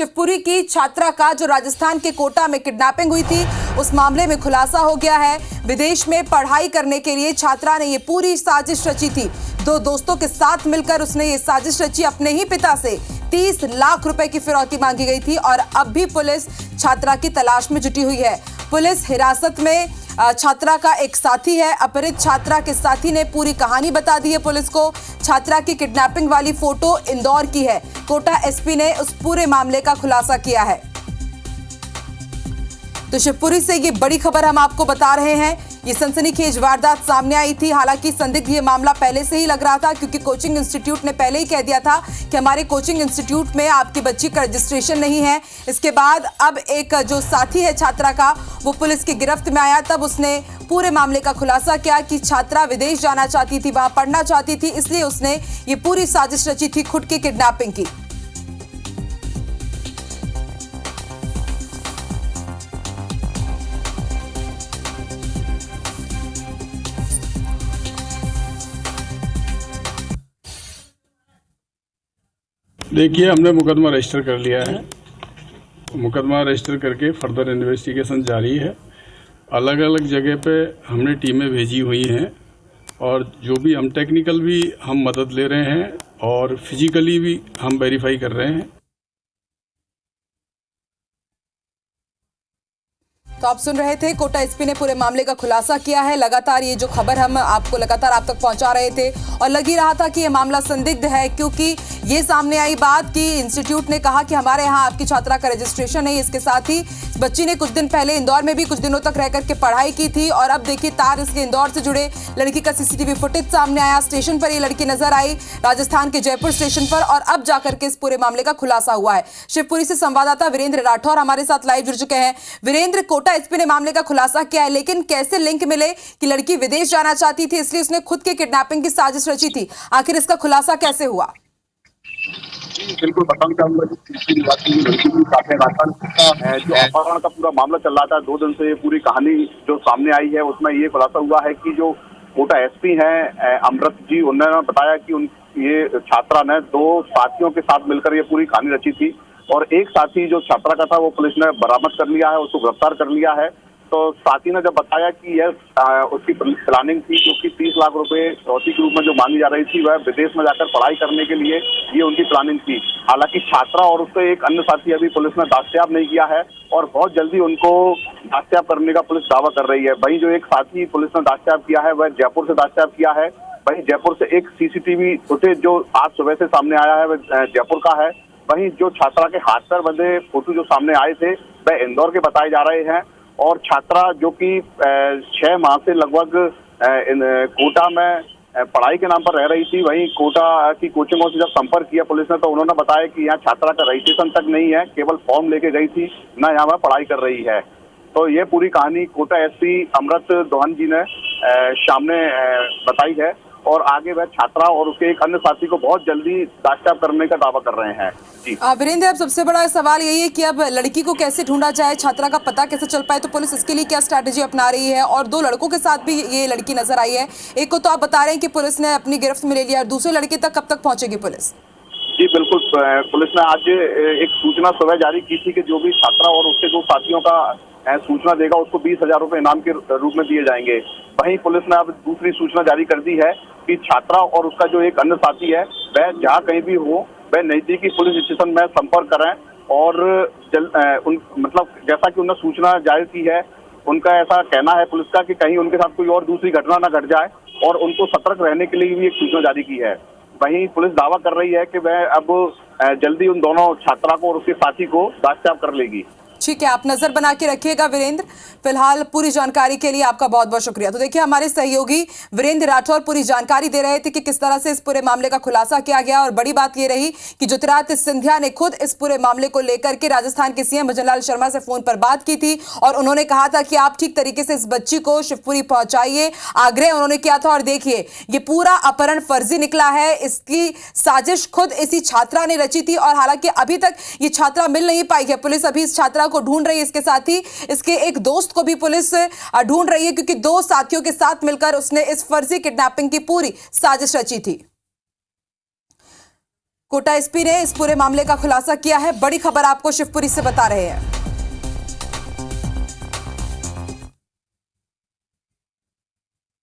शिवपुरी की छात्रा का जो राजस्थान के कोटा में किडनैपिंग हुई थी, उस मामले में खुलासा हो गया है। विदेश में पढ़ाई करने के लिए छात्रा ने ये पूरी साजिश रची थी। दो दोस्तों के साथ मिलकर उसने ये साजिश रची। अपने ही पिता से 30 लाख रुपए की फिरौती मांगी गई थी और अब भी पुलिस छात्रा की तलाश में जुटी हुई है। पुलिस हिरासत में छात्रा का एक साथी है। अपहृत छात्रा के साथी ने पूरी कहानी बता दी है पुलिस को। छात्रा की किडनैपिंग वाली फोटो इंदौर की है। कोटा एसपी ने उस पूरे मामले का खुलासा किया है। तो शिवपुरी से ये बड़ी खबर हम आपको बता रहे हैं। ये सनसनीखेज वारदात सामने आई थी। हालांकि संदिग्ध ये मामला पहले से ही लग रहा था, क्योंकि कोचिंग इंस्टीट्यूट ने पहले ही कह दिया था कि हमारे कोचिंग इंस्टीट्यूट में आपकी बच्ची का रजिस्ट्रेशन नहीं है। इसके बाद अब एक जो साथी है छात्रा का, वो पुलिस की गिरफ्त में आया। तब उसने पूरे मामले का खुलासा किया कि छात्रा विदेश जाना चाहती थी, वहां पढ़ना चाहती थी, इसलिए उसने ये पूरी साजिश रची थी खुद की किडनैपिंग की। देखिए, हमने मुकदमा रजिस्टर कर लिया है। मुकदमा रजिस्टर करके फर्दर इन्वेस्टिगेशन जारी है। अलग अलग जगह पे हमने टीमें भेजी हुई हैं और जो भी हम टेक्निकल भी हम मदद ले रहे हैं और फिजिकली भी हम वेरीफाई कर रहे हैं। तो आप सुन रहे थे, कोटा एसपी ने पूरे मामले का खुलासा किया है। लगातार ये जो खबर हम आपको लगातार आप तक पहुंचा रहे थे और लग ही रहा था कि ये मामला संदिग्ध है, क्योंकि ये सामने आई बात कि इंस्टीट्यूट ने कहा कि हमारे यहाँ आपकी छात्रा का रजिस्ट्रेशन है। इसके साथ ही बच्ची ने कुछ दिन पहले इंदौर में भी कुछ दिनों तक रह करके पढ़ाई की थी और अब देखिए तार इसके इंदौर से जुड़े लड़की का सीसीटीवी फुटेज सामने आया। स्टेशन पर ये लड़की नजर आई, राजस्थान के जयपुर स्टेशन पर, और अब जाकर के इस पूरे मामले का खुलासा हुआ है। शिवपुरी से संवाददाता वीरेंद्र राठौर हमारे साथ लाइव जुड़ चुके हैं। वीरेंद्र, कोटा एसपी ने मामले का खुलासा किया है, लेकिन कैसे लिंक मिले कि लड़की विदेश जाना चाहती थी, इसलिए उसने खुद के किडनैपिंग की साजिश रची थी? आखिर इसका खुलासा कैसे हुआ? बिल्कुल बताना चाहूंगा कि राजस्थान का जो अपहरण का पूरा मामला चल रहा था 2 दिन से, ये पूरी कहानी जो सामने आई है उसमें ये खुलासा हुआ है कि जो कोटा एसपी हैं अमृत जी, उन्होंने बताया कि ये छात्रा ने 2 साथियों के साथ मिलकर ये पूरी कहानी रची थी और एक साथी जो छात्रा का था वो पुलिस ने बरामद कर लिया है, उसको गिरफ्तार कर लिया है। तो साथी ने जब बताया कि यह उसकी प्लानिंग थी, क्योंकि 30 लाख रुपए फिरौती के रूप में जो मांगी जा रही थी, वह विदेश में जाकर पढ़ाई करने के लिए ये उनकी प्लानिंग थी। हालांकि छात्रा और उसके एक अन्य साथी अभी पुलिस ने दस्तयाब नहीं किया है और बहुत जल्दी उनको दस्तयाब करने का पुलिस दावा कर रही है। वहीं जो एक साथी पुलिस ने दस्तयाब किया है, वह जयपुर से दस्तयाब किया है। वहीं जयपुर से एक सीसीटीवी फुटेज जो आज सुबह से सामने आया है, वह जयपुर का है। वहीं जो छात्रा के हाथ पर बंधे फोटो जो सामने आए थे, वह इंदौर के बताए जा रहे हैं। और छात्रा जो कि 6 माह से लगभग कोटा में पढ़ाई के नाम पर रह रही थी, वहीं कोटा की कोचिंगों से जब संपर्क किया पुलिस ने, तो उन्होंने बताया कि यहाँ छात्रा का रजिस्ट्रेशन तक नहीं है, केवल फॉर्म लेके गई थी, न यहाँ पर पढ़ाई कर रही है। तो ये पूरी कहानी कोटा एसपी अमृत दोहन जी ने सामने बताई है और आगे वह छात्रा और उसके एक अन्य साथी को बहुत जल्दी दस्तयाब करने का दावा कर रहे हैं। जी वीरेंद्र, अब सबसे बड़ा सवाल यही है कि अब लड़की को कैसे ढूंढा जाए, छात्रा का पता कैसे चल पाए, तो पुलिस इसके लिए क्या स्ट्रैटेजी अपना रही है? और 2 लड़कों के साथ भी ये लड़की नजर आई है। एक को तो आप बता रहे हैं कि पुलिस ने अपनी गिरफ्त में ले लिया, और दूसरे लड़के तक कब तक पहुंचेगी पुलिस? जी बिल्कुल, पुलिस ने आज एक सूचना सुबह जारी की थी कि जो भी छात्रा और उसके 2 साथियों का सूचना देगा उसको 20,000 रुपए इनाम के रूप में दिए जाएंगे। वहीं पुलिस ने अब दूसरी सूचना जारी कर दी है कि छात्रा और उसका जो एक अन्य साथी है, वह जहाँ कहीं भी हो, वह नजदीकी पुलिस स्टेशन में संपर्क करें और मतलब जैसा कि उन्होंने सूचना जारी की है, उनका ऐसा कहना है पुलिस का कि कहीं उनके साथ कोई और दूसरी घटना न घट जाए और उनको सतर्क रहने के लिए भी एक सूचना जारी की है। वहीं पुलिस दावा कर रही है कि वह अब जल्दी उन दोनों छात्रा को और उसके साथी को दस्तयाब कर लेगी। ठीक है, आप नजर बना के रखिएगा वीरेंद्र। फिलहाल पूरी जानकारी के लिए आपका बहुत बहुत शुक्रिया। तो देखिए, हमारे सहयोगी वीरेंद्र राठौर पूरी जानकारी दे रहे थे कि किस तरह से इस पूरे मामले का खुलासा किया गया, और बड़ी बात ये रही कि ज्योतिरादित्य सिंधिया ने खुद इस पूरे मामले को लेकर के राजस्थान के सीएम भजनलाल शर्मा से फोन पर बात की थी और उन्होंने कहा था कि आप ठीक तरीके से इस बच्ची को शिवपुरी पहुंचाइए, आग्रह उन्होंने किया था। और देखिए, ये पूरा अपहरण फर्जी निकला है। इसकी साजिश खुद इसी छात्रा ने रची थी और हालांकि अभी तक ये छात्रा मिल नहीं पाई है। पुलिस अभी इस छात्रा को ढूंढ रही है, इसके साथ ही इसके एक दोस्त को भी पुलिस ढूंढ रही है, क्योंकि 2 साथियों के साथ मिलकर उसने इस फर्जी किडनैपिंग की पूरी साजिश रची थी। कोटा एसपी ने इस पूरे मामले का खुलासा किया है। बड़ी खबर आपको शिवपुरी से बता रहे हैं।